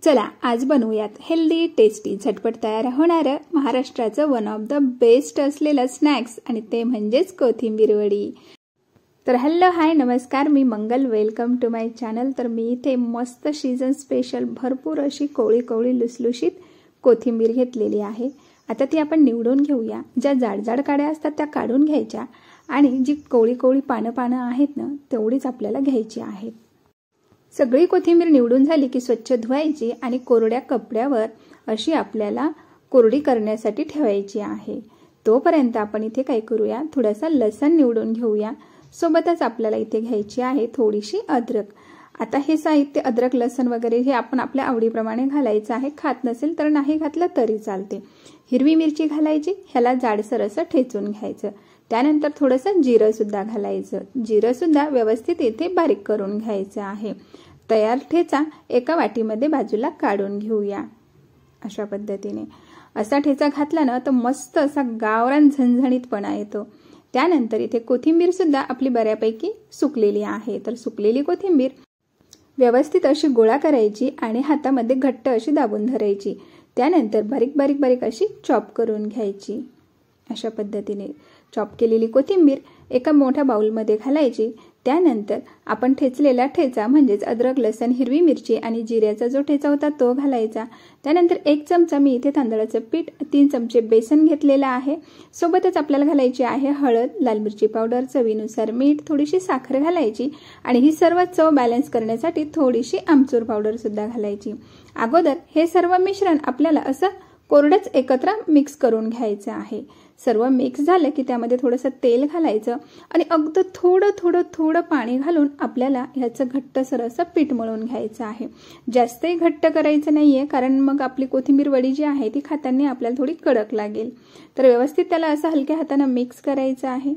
चला आज बनवूयात हेल्दी टेस्टी झटपट तयार होणारं महाराष्ट्राचं वन ऑफ द बेस्ट असलेलं स्नॅक्स आणि ते म्हणजेच कोथिंबीर वडी। तर हॅलो हाय नमस्कार, मी मंगल, वेलकम टू माय चॅनल। तर मी इथे मस्त सीजन स्पेशल भरपूर अशी कोवळी कोवळी लुसलुशीत कोथिंबीर घेतलेली आहे। आता ती आपण निवडून घेऊया। ज्या जाडजाड काड्या असतात त्या काढून घ्यायच्या आणि जी कोवळी कोवळी पानं आहेत ना तेवढीच आपल्याला घ्यायची आहेत। सगळी कोथिंबीर निवडून झाली की स्वच्छ धुवायची आणि कोरड्या कपड्यावर अशी आपल्याला कोरडी करण्यासाठी ठेवायची आहे। तोपर्यंत आपण इथे काय करूया, थोडासा लसण निवडून घेऊया। सोबतच आपल्याला इथे घ्यायची आहे थोडीशी अद्रक। आता हे साहित्य अद्रक लसण वगैरे हे आपण आपल्या आवडीप्रमाणे घालायचं आहे। खात नसेल तर नाही घातलं तरी चालते। हिरवी मिरची घालायची, ह्याला जाडसर असं ठेचून घ्यायचं। त्यानंतर थोडंसं जिरं सुद्धा घालायचं। जिरं सुद्धा व्यवस्थित इथे बारीक करून घ्यायचं आहे। तयार ठेचा एका वाटीमध्ये बाजूला काढून घेऊया। अशा पद्धतीने असा ठेचा घातला ना तर मस्त असा गावरान झणझणीतपणा येतो। त्यानंतर इथे कोथिंबीर सुद्धा आपली बऱ्यापैकी सुकलेली आहे। तर सुकलेली कोथिंबीर व्यवस्थित अशी गोळा करायची आणि हातामध्ये घट्ट अशी दाबून धरायची। त्यानंतर बारीक बारीक बारीक अशी चॉप करून घ्यायची। अशा पद्धतीने चॉप केलेली कोथिंबीर एका मोठ्या बाउलमध्ये घालायची। त्यानंतर आपण ठेचलेला ठेचा म्हणजेच अद्रक लसण हिरवी मिरची आणि जिऱ्याचा जो ठेचा होता तो घालायचा। त्यानंतर 1 चमचा मी इथे तांदळाचं पीठ, 3 चमचे बेसन घेतलेला आहे। सोबतच आपल्याला घालायची आहे हळद, लाल मिरची पावडर, चवीनुसार मीठ, थोडीशी साखर घालायची आणि ही सर्व चव बॅलन्स करण्यासाठी थोडीशी आमचूर पावडर सुद्धा घालायची। अगोदर हे सर्व मिश्रण आपल्याला असं कोरडंच एकत्र मिक्स करून घ्यायचं आहे। सर्व मिक्स झालं की त्यामध्ये थोडंसं तेल घालायचं आणि अगदी थोडं पाणी घालून आपल्याला ह्याचं घट्टसर असं पीठ मळून घ्यायचं आहे। जास्तही घट्ट करायचं नाहीये, कारण मग आपली कोथिंबीर वडी जी आहे ती खाताना आपल्याला थोडी कडक लागेल। तर व्यवस्थित त्याला असं हलक्या हाताने मिक्स करायचं आहे।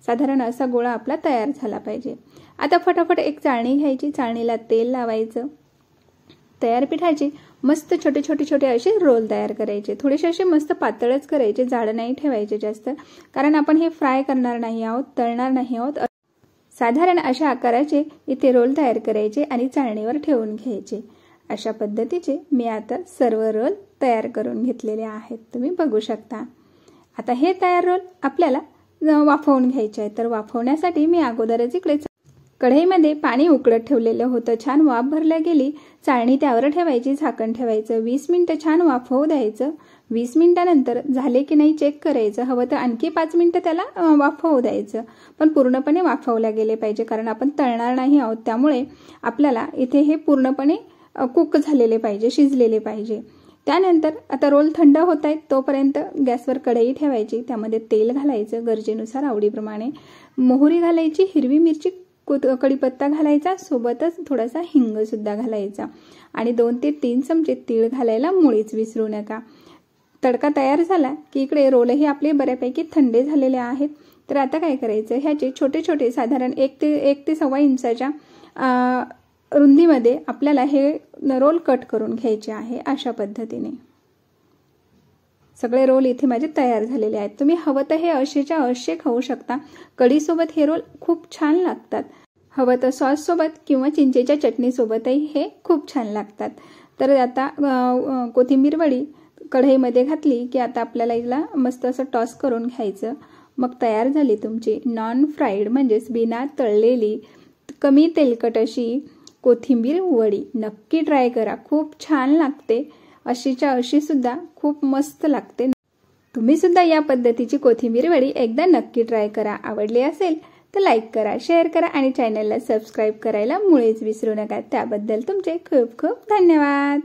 साधारण असा गोळा आपला तयार झाला पाहिजे। आता फटाफट एक चाळणी घ्यायची, चाळणीला तेल लावायचं। तयार पिठाचे मस्त छोटे असे रोल तयार करायचे। थोडेसे असे मस्त पातळच करायचे, जाड नाही ठेवायचे जास्त, कारण आपण हे फ्राय करणार नाही आहोत, तळणार नाही आहोत। साधारण अशा आकाराचे इथे रोल तयार करायचे आणि चाळणीवर ठेवून घ्यायचे। अशा पद्धतीचे मी आता सर्व रोल तयार करून घेतलेले आहेत, तुम्ही बघू शकता। आता हे तयार रोल आपल्याला वाफवून घ्यायचे आहेत। तर वाफवण्यासाठी मी अगोदरच इकडे कढईमध्ये पाणी उकळत ठेवलेलं होतं। छान वाफ भरल्या गेली, चाळणी त्यावर ठेवायची, झाकण ठेवायचं, 20 मिनिटं छान वाफवू द्यायचं। 20 मिनिटानंतर झाले की नाही चेक करायचं, हवं तर आणखी 5 मिनिटं त्याला वाफवू द्यायचं। पण पूर्णपणे वाफवल्या गेले पाहिजे, कारण आपण तळणार नाही आहोत, त्यामुळे आपल्याला इथे हे पूर्णपणे कुक झालेले पाहिजे, शिजलेले पाहिजे। त्यानंतर आता रोल थंड होत आहेत तोपर्यंत गॅसवर कढई ठेवायची, त्यामध्ये तेल घालायचं गरजेनुसार आवडीप्रमाणे, मोहरी घालायची, हिरवी मिरची, कढीपत्ता घालायचा, सोबतच थोडासा हिंग सुद्धा घालायचा आणि 2 ते 3 चमचे तीळ घालायला मुळीच विसरू नका। तडका तयार झाला की इकडे रोलही आपले बऱ्यापैकी थंडे झालेले आहेत। तर आता काय करायचं, ह्याचे छोटे साधारण 1 ते 1.25 इंचाच्या रुंदीमध्ये आपल्याला हे रोल कट करून घ्यायचे आहे। अशा पद्धतीने सगळे रोल इथे माझे तयार झालेले आहेत। तुम्ही हवं तर हे असेच्या असे खाऊ शकता। कढी सोबत हे रोल खूप छान लागतात। हवं तर सॉस सोबत किंवा चिंचेच्या चटणी सोबतही हे खूप छान लागतात। तर आता कोथिंबीर वडी कढईमध्ये घातली की आता आपल्याला हिला मस्त असं टॉस करून घ्यायचं। मग तयार झाली तुमची नॉन फ्राईड म्हणजेच बिना तळलेली कमी तेलकट अशी कोथिंबीर वडी। नक्की ट्राय करा, खूप छान लागते। अशीच्या अशी सुद्धा खूप मस्त लागते। तुम्ही सुद्धा या पद्धतीची कोथिंबीर वडी एकदा नक्की ट्राय करा। आवडली असेल तर लाईक करा, शेअर करा आणि चॅनलला सबस्क्राईब करायला मुळीच विसरू नका। त्याबद्दल तुमचे खूप खूप धन्यवाद।